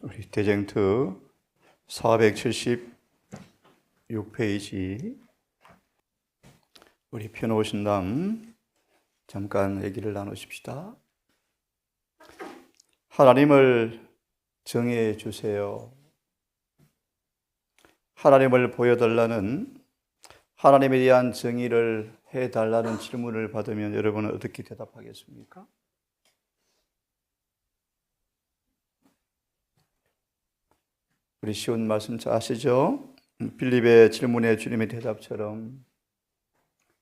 우리 대쟁투 476페이지 우리 편오신당 잠깐 얘기를 나누십시다. 하나님을 정해 주세요. 하나님을 보여달라는, 하나님에 대한 정의를 해달라는 질문을 받으면 여러분은 어떻게 대답하겠습니까? 우리 쉬운 말씀 잘 아시죠? 빌립의 질문에 주님의 대답처럼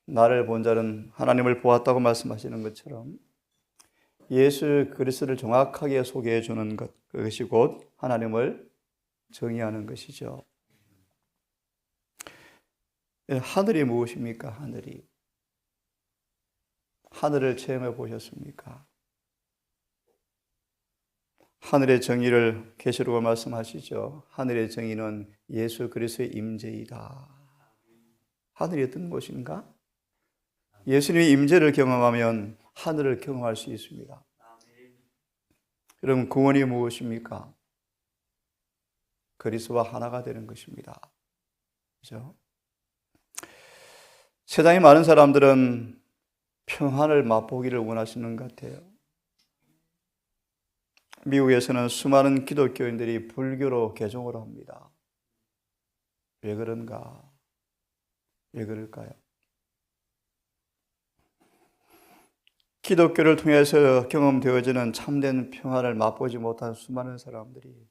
나를 본 자는 하나님을 보았다고 말씀하시는 것처럼 예수 그리스도를 정확하게 소개해 주는 것, 그것이 곧 하나님을 정의하는 것이죠. 하늘이 무엇입니까? 하늘을 체험해 보셨습니까? 하늘의 정의를 계시록으로 말씀하시죠. 하늘의 정의는 예수 그리스도의 임재이다. 하늘이 어떤 곳인가? 예수님의 임재를 경험하면 하늘을 경험할 수 있습니다. 여러분, 구원이 무엇입니까? 그리스도와 하나가 되는 것입니다. 그렇죠? 세상에 많은 사람들은 평안을 맛보기를 원하시는 것 같아요. 미국에서는 수많은 기독교인들이 불교로 개종을 합니다. 왜 그런가? 왜 그럴까요? 기독교를 통해서 경험되어지는 참된 평안을 맛보지 못한 수많은 사람들이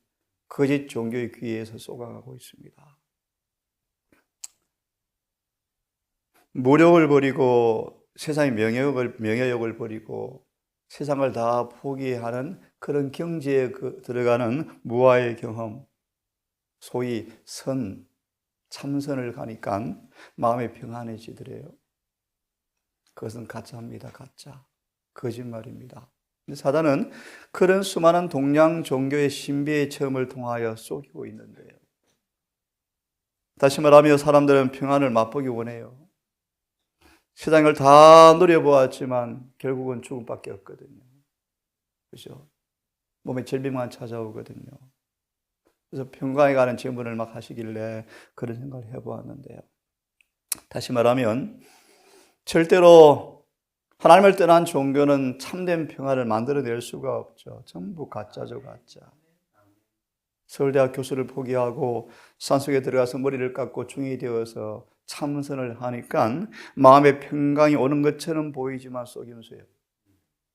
거짓 종교의 귀에서 쏘가고 있습니다. 무력을 버리고 세상의 명예욕을 버리고 세상을 다 포기하는 그런 경지에 들어가는 무아의 경험, 소위 참선을 가니까 마음이 평안해지더래요. 그것은 가짜입니다. 가짜. 거짓말입니다. 사단은 그런 수많은 동양 종교의 신비의 체험을 통하여 속이고 있는데요. 다시 말하면 사람들은 평안을 맛보기 원해요. 세상을 다 누려보았지만 결국은 죽음밖에 없거든요. 그죠? 몸에 질병만 찾아오거든요. 그래서 평강에 가는 질문을 막 하시길래 그런 생각을 해보았는데요. 다시 말하면 절대로 하나님을 떠난 종교는 참된 평안을 만들어낼 수가 없죠. 전부 가짜죠, 가짜. 서울대학 교수를 포기하고 산속에 들어가서 머리를 깎고 중이 되어서 참선을 하니까 마음의 평강이 오는 것처럼 보이지만 속임수예요.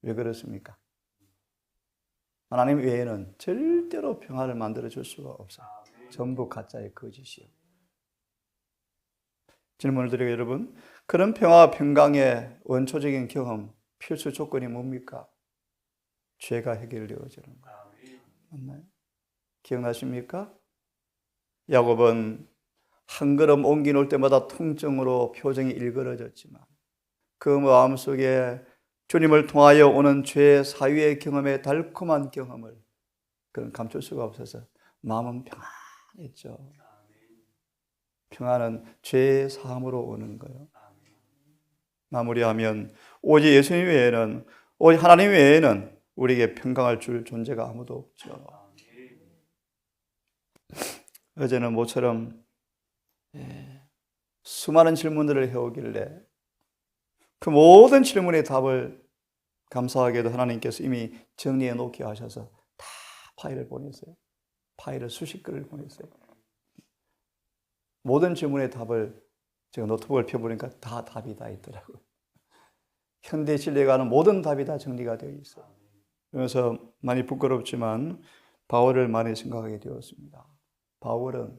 왜 그렇습니까? 하나님 외에는 절대로 평안을 만들어줄 수가 없어요. 전부 가짜의 거짓이에요. 질문을 드려요, 여러분. 그런 평화와 평강의 원초적인 경험, 필수 조건이 뭡니까? 죄가 해결되어지는 거예요. 맞나요? 기억나십니까? 야곱은 한 걸음 옮겨놓을 때마다 통증으로 표정이 일그러졌지만 그 마음속에 주님을 통하여 오는 죄 사유의 경험의 달콤한 경험을 그런 감출 수가 없어서 마음은 평안했죠. 평안은 죄 사함으로 오는 거예요. 마무리하면 오직 예수님 외에는, 오직 하나님 외에는 우리에게 평강을 줄 존재가 아무도 없죠. 어제는 모처럼 수많은 질문들을 해오길래 그 모든 질문의 답을 감사하게도 하나님께서 이미 정리해 놓게 하셔서 다 파일을 보냈어요. 파일을 수십 건을 보냈어요. 모든 질문의 답을 제가 노트북을 펴보니까 다 답이 다 있더라고요. 현대 진리에 가는 모든 답이 다 정리가 되어 있어요. 그래서 많이 부끄럽지만 바울을 많이 생각하게 되었습니다. 바울은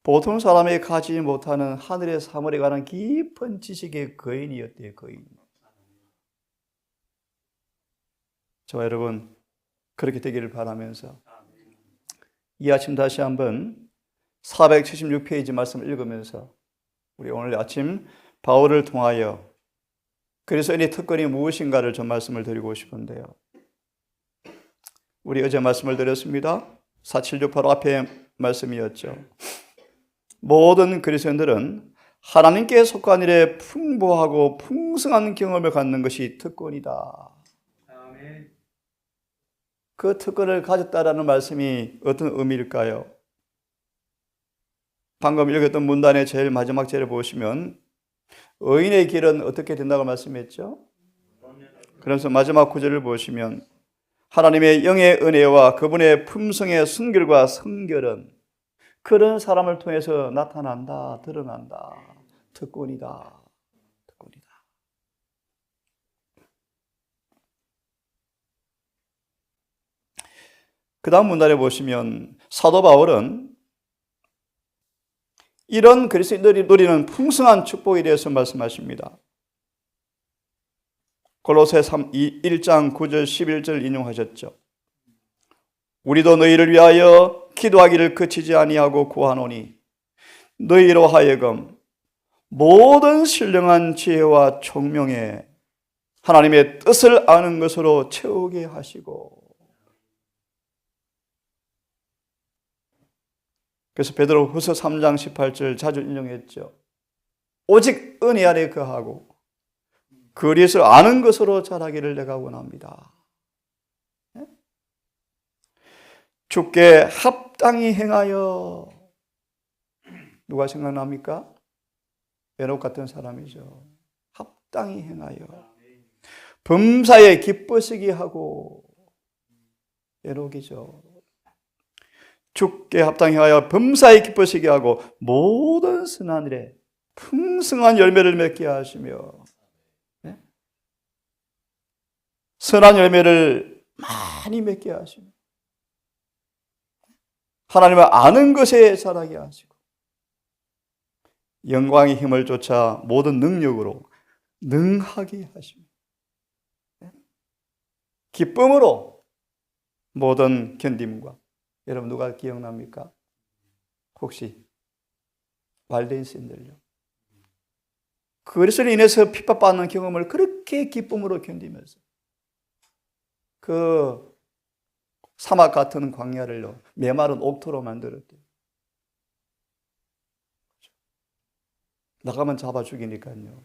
보통 사람이 가지지 못하는 하늘의 사물에 관한 깊은 지식의 거인이었대요. 거인. 저와 여러분 그렇게 되기를 바라면서 이 아침 다시 한번 476페이지 말씀을 읽으면서 우리 오늘 아침 바울을 통하여 그리스도인의 특권이 무엇인가를 좀 말씀을 드리고 싶은데요. 우리 어제 말씀을 드렸습니다. 476 바로 앞에 말씀이었죠. 모든 그리스도인들은 하나님께 속한 일에 풍부하고 풍성한 경험을 갖는 것이 특권이다. 그 특권을 가졌다라는 말씀이 어떤 의미일까요? 방금 읽었던 문단의 제일 마지막 절을 보시면 의인의 길은 어떻게 된다고 말씀했죠? 그래서 마지막 구절을 보시면 하나님의 영의 은혜와 그분의 품성의 순결과 성결은 그런 사람을 통해서 나타난다, 드러난다. 특권이다. 특권이다. 그 다음 문단에 보시면 사도 바울은 이런 그리스도인들이 누리는 풍성한 축복에 대해서 말씀하십니다. 골로새 1장 9절 11절 인용하셨죠. 우리도 너희를 위하여 기도하기를 그치지 아니하고 구하노니 너희로 하여금 모든 신령한 지혜와 총명에 하나님의 뜻을 아는 것으로 채우게 하시고. 그래서 베드로후서 3장 18절 자주 인용했죠. 오직 은혜 아래 거하고 그리스도를 아는 것으로 자라기를 내가 원합니다. 주께 합당히 행하여. 누가 생각납니까? 에녹 같은 사람이죠. 합당히 행하여 범사에 기뻐시게 하고. 에녹이죠. 주께 합당히 하여 범사에 기뻐시게 하고 모든 선한 일에 풍성한 열매를 맺게 하시며. 네? 선한 열매를 많이 맺게 하시며 하나님을 아는 것에 자라게 하시고 영광의 힘을 쫓아 모든 능력으로 능하게 하시며 기쁨으로 모든 견딤과. 여러분 누가 기억납니까? 혹시 발데인스인들요. 그리스도로 인해서 핍박받는 경험을 그렇게 기쁨으로 견디면서 그 사막 같은 광야를 메마른 옥토로 만들었대요. 나가면 잡아 죽이니까요.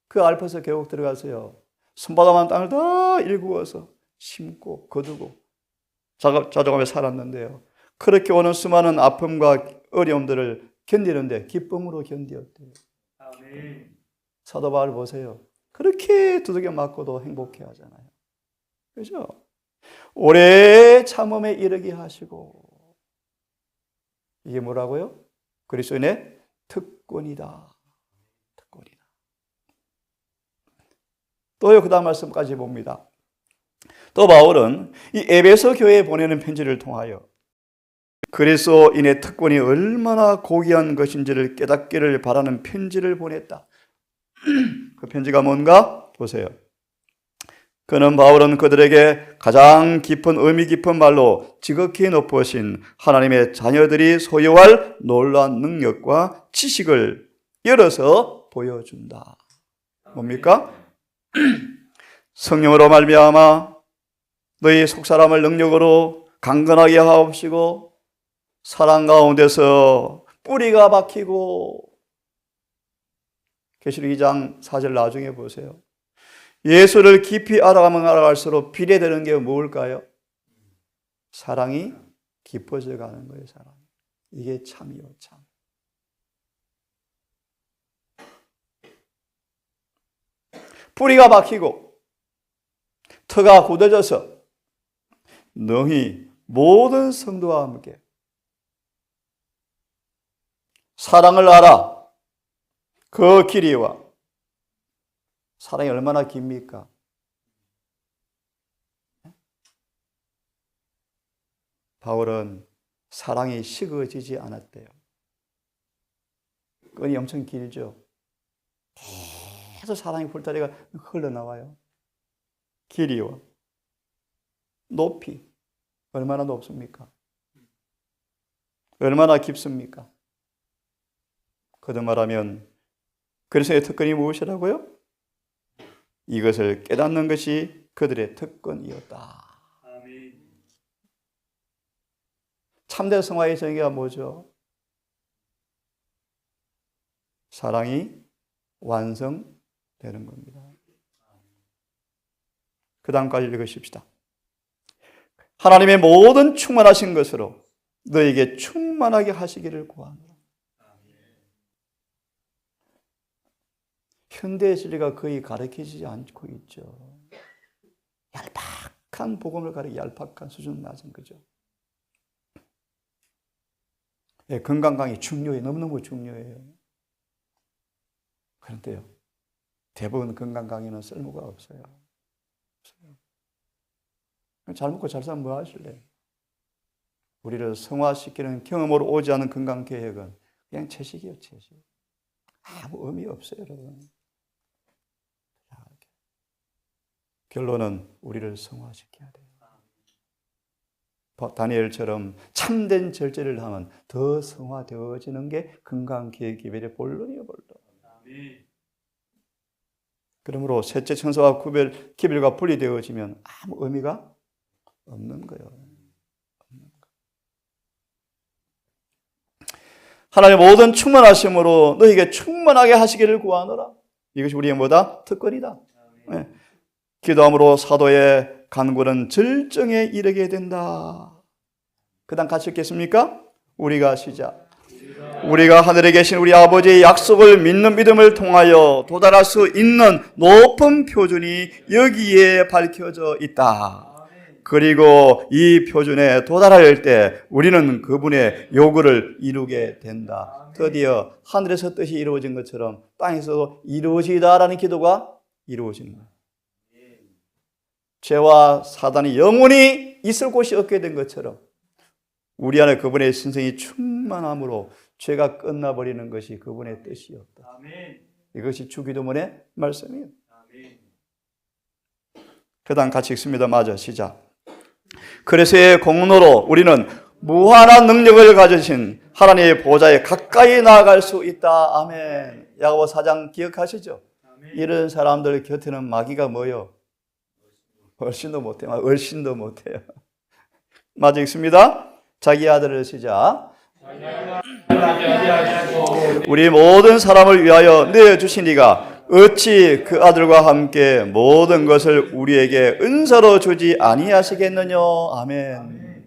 그 알프스 계곡 들어가서요. 손바닥만 땅을 다 일구어서 심고 거두고 자족하며 살았는데요. 그렇게 오는 수많은 아픔과 어려움들을 견디는데 기쁨으로 견디었대요. 아멘. 사도 바울 보세요. 그렇게 두들겨 맞고도 행복해 하잖아요. 그렇죠? 오래 참음에 이르게 하시고. 이게 뭐라고요? 그리스도인의 특권이다. 특권이다. 또요, 그 다음 말씀까지 봅니다. 또 바울은 이 에베소 교회에 보내는 편지를 통하여 그리스도인의 특권이 얼마나 고귀한 것인지를 깨닫기를 바라는 편지를 보냈다. 그 편지가 뭔가? 보세요. 그는 바울은 그들에게 가장 깊은 의미 깊은 말로 지극히 높으신 하나님의 자녀들이 소유할 놀라운 능력과 지식을 열어서 보여준다. 뭡니까? 성령으로 말미암아 너희 속사람을 능력으로 강건하게 하옵시고 사랑 가운데서 뿌리가 박히고. 계시록 2장 4절 나중에 보세요. 예수를 깊이 알아가면 알아갈수록 비례되는 게 뭘까요? 사랑이 깊어져 가는 거예요. 사랑. 이게 참이요, 참. 뿌리가 박히고 터가 굳어져서 능히 모든 성도와 함께 사랑을 알아. 그 길이와. 사랑이 얼마나 깁니까? 바울은 사랑이 식어지지 않았대요. 끈이 엄청 길죠. 계속 사랑의 불다리가 흘러나와요. 길이와 높이 얼마나 높습니까? 얼마나 깊습니까? 거듭 말하면 그리스도의 특권이 무엇이라고요? 이것을 깨닫는 것이 그들의 특권이었다. 참된 성화의 정의가 뭐죠? 사랑이 완성되는 겁니다. 그 다음까지 읽으십시다. 하나님의 모든 충만하신 것으로 너에게 충만하게 하시기를 구하노라. 현대의 진리가 거의 가르쳐지지 않고 있죠. 얄팍한 복음을 가르쳐 얄팍한 수준 낮은 거죠. 예, 건강 강의 중요해요. 너무너무 중요해요. 그런데요, 대부분 건강 강의는 쓸모가 없어요. 잘 먹고 잘 살면 뭐 하실래요? 우리를 성화시키는 경험으로 오지 않은 건강 계획은 그냥 채식이에요, 채식. 아무 의미 없어요, 여러분. 결론은 우리를 성화시켜야 돼요. 다니엘처럼 참된 절제를 하면 더 성화되어지는 게 건강기획 기별의 본론이에요, 본론. 그러므로 셋째 천사와 기별과 분리되어지면 아무 의미가 없는 거예요. 하나님 모든 충만하심으로 너에게 충만하게 하시기를 구하노라. 이것이 우리의 뭐다? 특권이다. 네. 기도함으로 사도의 간구는 절정에 이르게 된다. 그 다음 같이 읽겠습니까? 우리가 시작. 우리가 하늘에 계신 우리 아버지의 약속을 믿는 믿음을 통하여 도달할 수 있는 높은 표준이 여기에 밝혀져 있다. 그리고 이 표준에 도달할 때 우리는 그분의 요구를 이루게 된다. 드디어 하늘에서 뜻이 이루어진 것처럼 땅에서도 이루어지다라는 기도가 이루어지는 거예요. 죄와 사단이 영원히 있을 곳이 없게 된 것처럼 우리 안에 그분의 신성이 충만함으로 죄가 끝나버리는 것이 그분의 뜻이었다. 이것이 주기도문의 말씀이에요. 그 다음 같이 읽습니다. 맞아, 시작. 그리스도의 공로로 우리는 무한한 능력을 가지신 하나님의 보좌에 가까이 나아갈 수 있다. 아멘. 야고보 4장 기억하시죠? 이런 사람들 곁에는 마귀가 뭐요? 얼씬도 못해요. 얼씬도 못해요. 맞아, 읽습니다. 자기 아들을 시작. 우리 모든 사람을 위하여 내어주신 이가 어찌 그 아들과 함께 모든 것을 우리에게 은사로 주지 아니하시겠느냐. 아멘.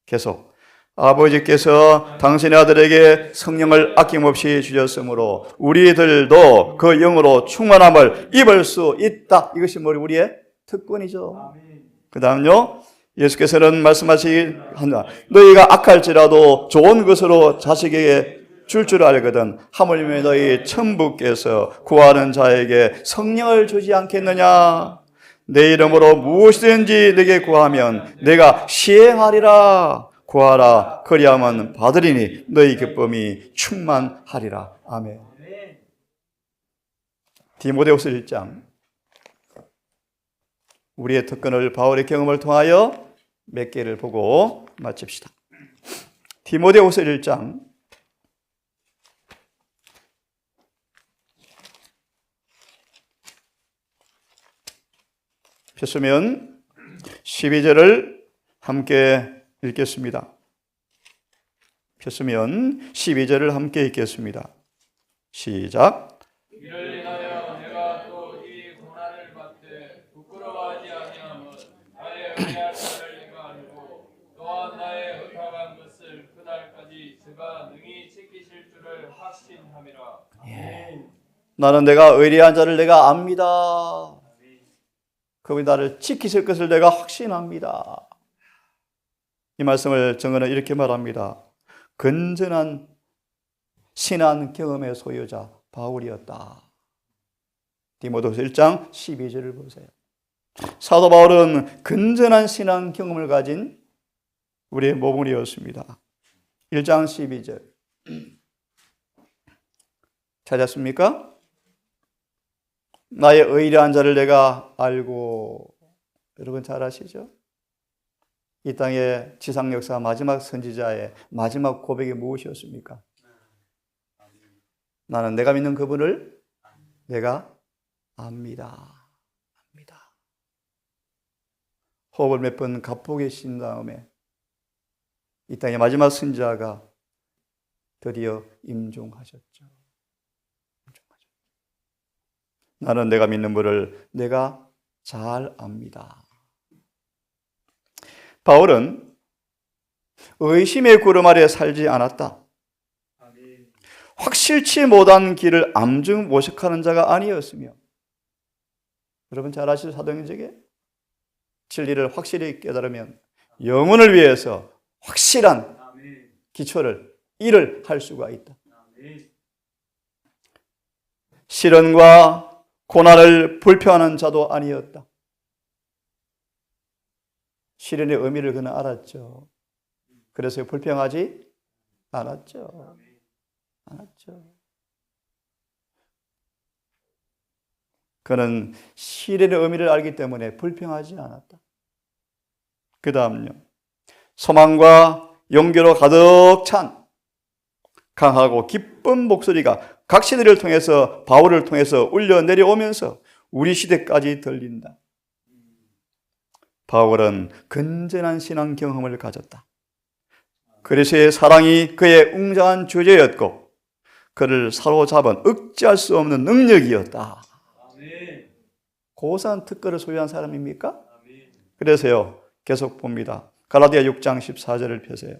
계속. 아버지께서 당신의 아들에게 성령을 아낌없이 주셨으므로 우리들도 그 영으로 충만함을 입을 수 있다. 이것이 우리의 특권이죠. 그 다음요. 예수께서는 말씀하시기 한다. 너희가 악할지라도 좋은 것으로 자식에게 줄 알거든 하물며 너희 천부께서 구하는 자에게 성령을 주지 않겠느냐. 내 이름으로 무엇이든지 내게 구하면 내가 시행하리라. 구하라 그리하면 받으리니 너희 기쁨이 충만하리라. 아멘. 디모데후서 1장. 우리의 특권을 바울의 경험을 통하여 몇 개를 보고 마칩시다. 디모데후서 1장 12절을 함께 읽겠습니다. 폈으면 12절을 함께 읽겠습니다. 시작. 이를 인하여 내가 또 이 고난을 받되 부끄러워하지 아니함은 나의 의할 바를 내가 알고 또한 나의 의탁한 것을 그날까지 그가 능히 지키실 줄을 확신함이라. 나는 내가 의리한 자를 내가 압니다. 그분이 나를 지키실 것을 내가 확신합니다. 이 말씀을 정언은 이렇게 말합니다. 건전한 신앙 경험의 소유자 바울이었다. 디모데후서 1장 12절을 보세요. 사도 바울은 건전한 신앙 경험을 가진 우리의 모범이었습니다. 1장 12절 찾았습니까? 나의 의리한 자를 내가 알고. 여러분 잘 아시죠? 이 땅의 지상 역사 마지막 선지자의 마지막 고백이 무엇이었습니까? 나는 내가 믿는 그분을 내가 압니다. 압니다. 호흡을 몇 번 가쁘게 쉰 다음에 이 땅의 마지막 선지자가 드디어 임종하셨죠. 나는 내가 믿는 분을 내가 잘 압니다. 바울은 의심의 구름 아래 살지 않았다. 확실치 못한 길을 암중 모색하는 자가 아니었으며, 여러분 잘 아시죠? 사도행전에 진리를 확실히 깨달으면 영혼을 위해서 확실한 기초를 일을 할 수가 있다. 시련과 고난을 불평하는 자도 아니었다. 시련의 의미를 그는 알았죠. 그래서 불평하지 않았죠. 그는 시련의 의미를 알기 때문에 불평하지 않았다. 그 다음요, 소망과 용기로 가득 찬 강하고 기쁜 목소리가 각 시대를 통해서, 바울을 통해서 울려 내려오면서 우리 시대까지 들린다. 바울은 건전한 신앙 경험을 가졌다. 그리스도의 사랑이 그의 웅장한 주제였고, 그를 사로잡은 억제할 수 없는 능력이었다. 고사한 특권을 소유한 사람입니까? 그래서요, 계속 봅니다. 갈라디아 6장 14절을 펴세요.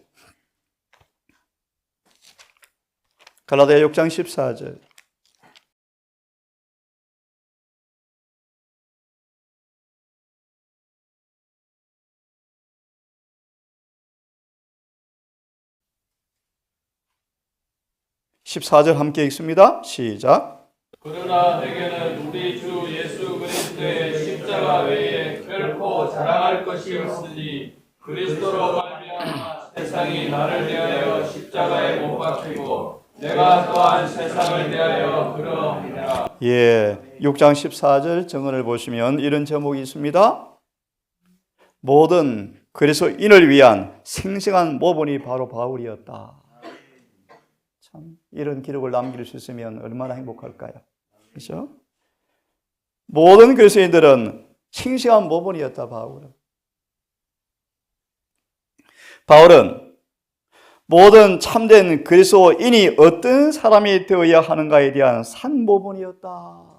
갈라디아 6장 14절. (14절) 함께 읽습니다. 시작. 그러나 내게는 우리 주 예수 그리스도의 십자가 외에 결코 자랑할 것이 없으니, 그리스도로 말미암아 세상이 나를 대하여 십자가에 못 박히고 내가 또한 세상을 대하여 그러하니라. 예, 6장 14절 정언을 보시면 이런 제목이 있습니다. 모든 그리스도인을 위한 생생한 모본이 바로 바울이었다. 참, 이런 기록을 남길 수 있으면 얼마나 행복할까요? 그렇죠? 모든 그리스도인들은 생생한 모본이었다. 바울은 모든 참된 그리스도인이 어떤 사람이 되어야 하는가에 대한 산모본이었다.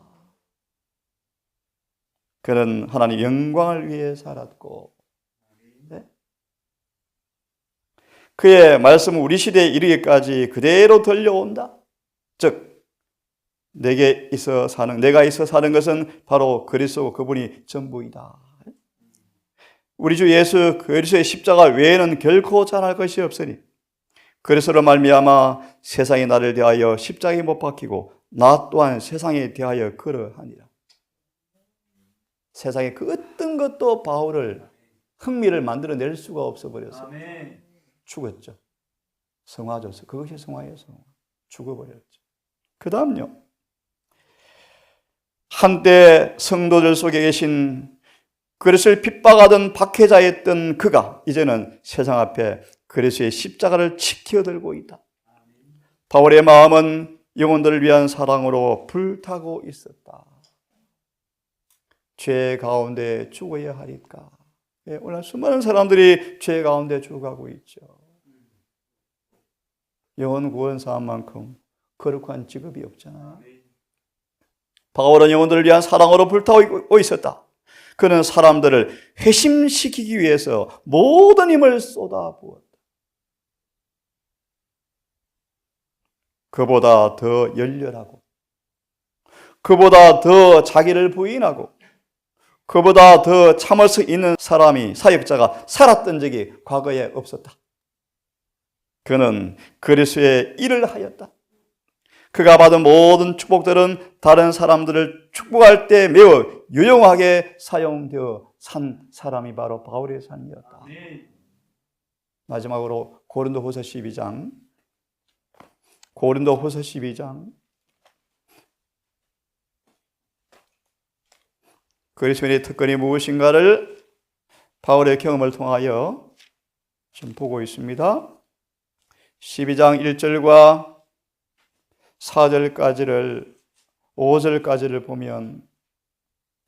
그는 하나님 영광을 위해 살았고, 그의 말씀은 우리 시대에 이르기까지 그대로 들려온다. 즉, 내가 있어 사는 것은 바로 그리스도, 그분이 전부이다. 우리 주 예수 그리스도의 십자가 외에는 결코 자랑할 것이 없으니, 그리스도로 말미암아 세상이 나를 대하여 십자가에 못 박히고 나 또한 세상에 대하여 그러하니라. 세상에 그 어떤 것도 바울을 흥미를 만들어낼 수가 없어 버렸어요. 죽었죠. 성화졌어요. 그것이 성화예요. 성화. 죽어버렸죠. 그 다음요, 한때 성도들 속에 계신 그리스도를 핍박하던 박해자였던 그가 이제는 세상 앞에 그리스도의 십자가를 지켜들고 있다. 바울의 마음은 영혼들을 위한 사랑으로 불타고 있었다. 죄 가운데 죽어야 하리까. 오늘 수많은 사람들이 죄 가운데 죽어가고 있죠. 영혼 구원사만큼 거룩한 직업이 없잖아요. 바울은 영혼들을 위한 사랑으로 불타고 있었다. 그는 사람들을 회심시키기 위해서 모든 힘을 쏟아부었다. 그보다 더 열렬하고, 그보다 더 자기를 부인하고, 그보다 더 참을 수 있는 사람이, 사역자가 살았던 적이 과거에 없었다. 그는 그리스도의 일을 하였다. 그가 받은 모든 축복들은 다른 사람들을 축복할 때 매우 유용하게 사용되어 산 사람이 바로 바울의 삶이었다. 마지막으로 고린도후서 12장. 그리스도인의 특권이 무엇인가를 바울의 경험을 통하여 좀 보고 있습니다. 12장 1절과 4절까지를, 5절까지를 보면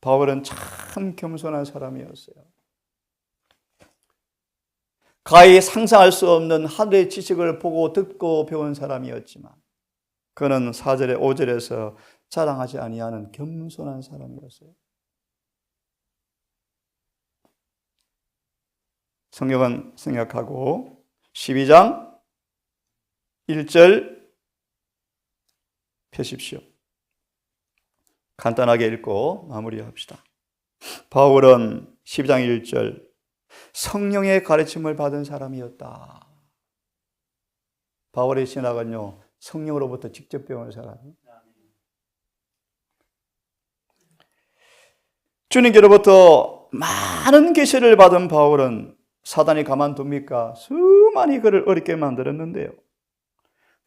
바울은 참 겸손한 사람이었어요. 가히 상상할 수 없는 하늘의 지식을 보고 듣고 배운 사람이었지만, 그는 4절에 5절에서 자랑하지 아니하는 겸손한 사람이었어요. 성경은 생각하고 12장 1절 펴십시오. 간단하게 읽고 마무리합시다. 바울은 12장 1절 성령의 가르침을 받은 사람이었다. 바울의 신학은요, 성령으로부터 직접 배운 사람이에요. 주님께로부터 많은 계시를 받은 바울은 사단이 가만둡니까? 수많이 그를 어렵게 만들었는데요.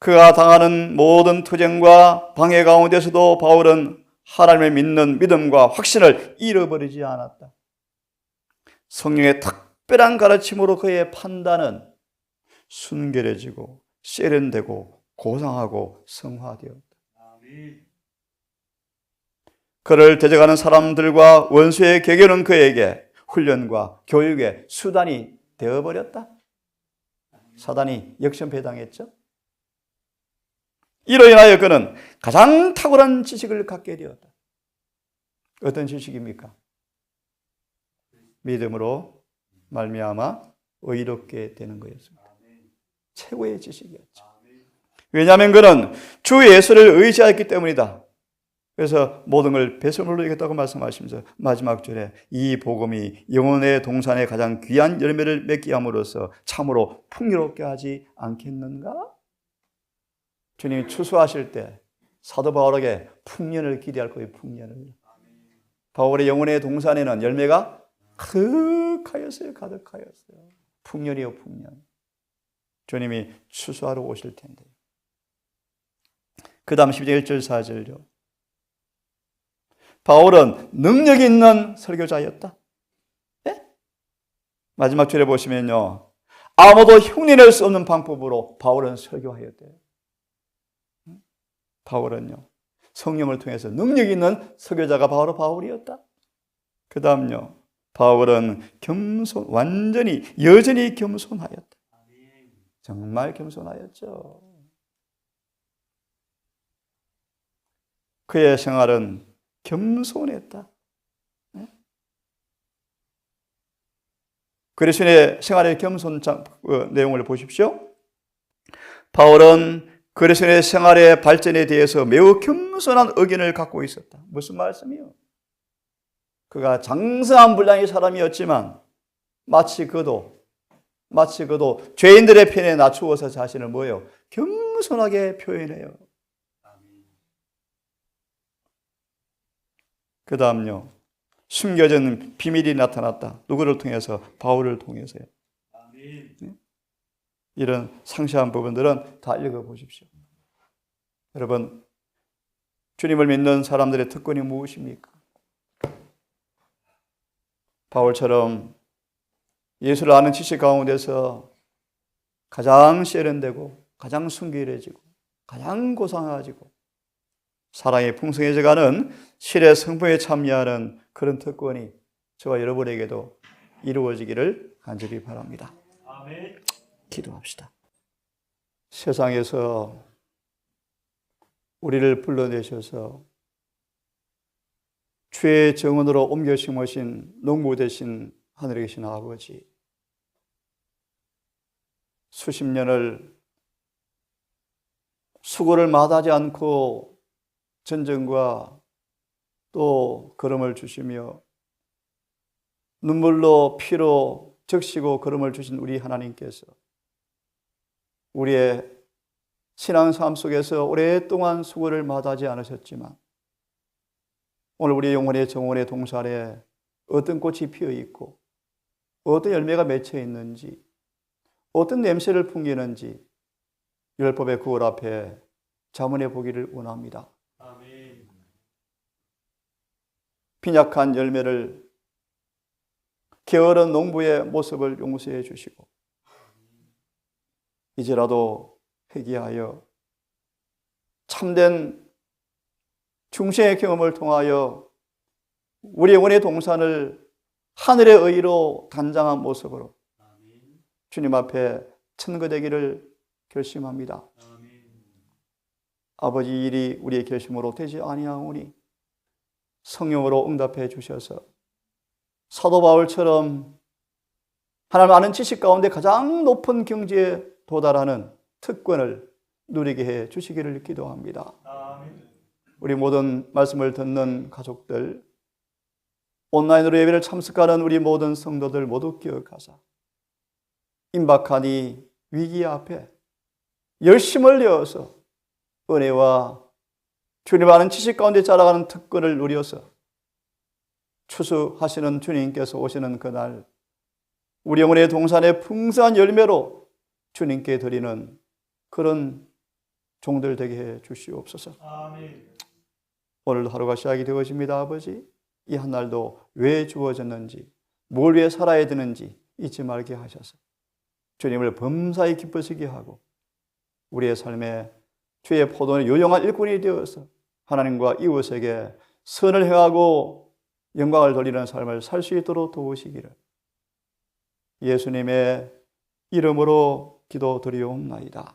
그가 당하는 모든 투쟁과 방해 가운데서도 바울은 하나님을 믿는 믿음과 확신을 잃어버리지 않았다. 성령의 특별한 가르침으로 그의 판단은 순결해지고 세련되고 고상하고 성화되었다. 그를 대적하는 사람들과 원수의 개교는 그에게 훈련과 교육의 수단이 되어버렸다. 사단이 역전패당했죠. 이로 인하여 그는 가장 탁월한 지식을 갖게 되었다. 어떤 지식입니까? 믿음으로 말미암아 의롭게 되는 거였습니다. 최고의 지식이었죠. 왜냐하면 그는 주 예수를 의지하였기 때문이다. 그래서 모든 걸 배설물로 이겼다고 말씀하시면서 마지막 절에 이 복음이 영혼의 동산에 가장 귀한 열매를 맺게 함으로써 참으로 풍요롭게 하지 않겠는가? 주님이 추수하실 때 사도 바울에게 풍년을 기대할 거예요. 풍년을. 바울의 영혼의 동산에는 열매가 가득하였어요. 가득하였어요. 풍년이요, 풍년. 주님이 추수하러 오실 텐데. 그 다음 12절 1절 4절요. 바울은 능력 있는 설교자였다. 예? 마지막 줄에 보시면요, 아무도 흉내낼 수 없는 방법으로 바울은 설교하였대요. 바울은요, 성령을 통해서 능력 있는 설교자가 바로 바울이었다. 그 다음요, 바울은 여전히 겸손하였다. 정말 겸손하였죠. 그의 생활은 겸손했다. 그리스도인의 생활의 겸손 내용을 보십시오. 바울은 그리스도인의 생활의 발전에 대해서 매우 겸손한 의견을 갖고 있었다. 무슨 말씀이요? 그가 장성한 분량의 사람이었지만 마치 그도 죄인들의 편에 낮추어서 자신을 뭐예요? 겸손하게 표현해요. 그 다음요, 숨겨진 비밀이 나타났다. 누구를 통해서? 바울을 통해서요. 이런 상세한 부분들은 다 읽어보십시오. 여러분, 주님을 믿는 사람들의 특권이 무엇입니까? 바울처럼 예수를 아는 지식 가운데서 가장 세련되고 가장 순결해지고 가장 고상해지고 사랑이 풍성해져가는 실의 성품에 참여하는 그런 특권이 저와 여러분에게도 이루어지기를 간절히 바랍니다. 아멘. 기도합시다. 세상에서 우리를 불러내셔서 주의 정원으로 옮겨 심으신 농부 되신 하늘에 계신 아버지, 수십 년을 수고를 마다하지 않고 전쟁과 또 걸음을 주시며 눈물로 피로 적시고 걸음을 주신 우리 하나님께서 우리의 신앙 삶 속에서 오랫동안 수고를 마다하지 않으셨지만 오늘 우리 영혼의 정원의 동산에 어떤 꽃이 피어 있고 어떤 열매가 맺혀 있는지 어떤 냄새를 풍기는지 율법의 구월 앞에 자문해 보기를 원합니다. 아멘. 빈약한 열매를 게으른 농부의 모습을 용서해 주시고 이제라도 회개하여 참된 중생의 경험을 통하여 우리 영혼의 동산을 하늘의 의로 단장한 모습으로 주님 앞에 천거되기를 결심합니다. 아버지, 이 일이 우리의 결심으로 되지 아니하오니 성령으로 응답해 주셔서 사도 바울처럼 하나님 아는 지식 가운데 가장 높은 경지에 도달하는 특권을 누리게 해 주시기를 기도합니다. 우리 모든 말씀을 듣는 가족들, 온라인으로 예배를 참석하는 우리 모든 성도들 모두 기억하사 임박한 이 위기 앞에 열심을 내어서 은혜와 주님 아는 지식 가운데 자라가는 특권을 누려서 추수하시는 주님께서 오시는 그날 우리 영혼의 동산의 풍성한 열매로 주님께 드리는 그런 종들 되게 해 주시옵소서. 아멘. 오늘도 하루가 시작이 되어집니다. 아버지, 이 한 날도 왜 주어졌는지, 뭘 위해 살아야 되는지 잊지 말게 하셔서 주님을 범사히 기쁘시게 하고 우리의 삶에 주의 포도는 요용한 일꾼이 되어서 하나님과 이웃에게 선을 행하고 영광을 돌리는 삶을 살 수 있도록 도우시기를 예수님의 이름으로 기도드리옵나이다.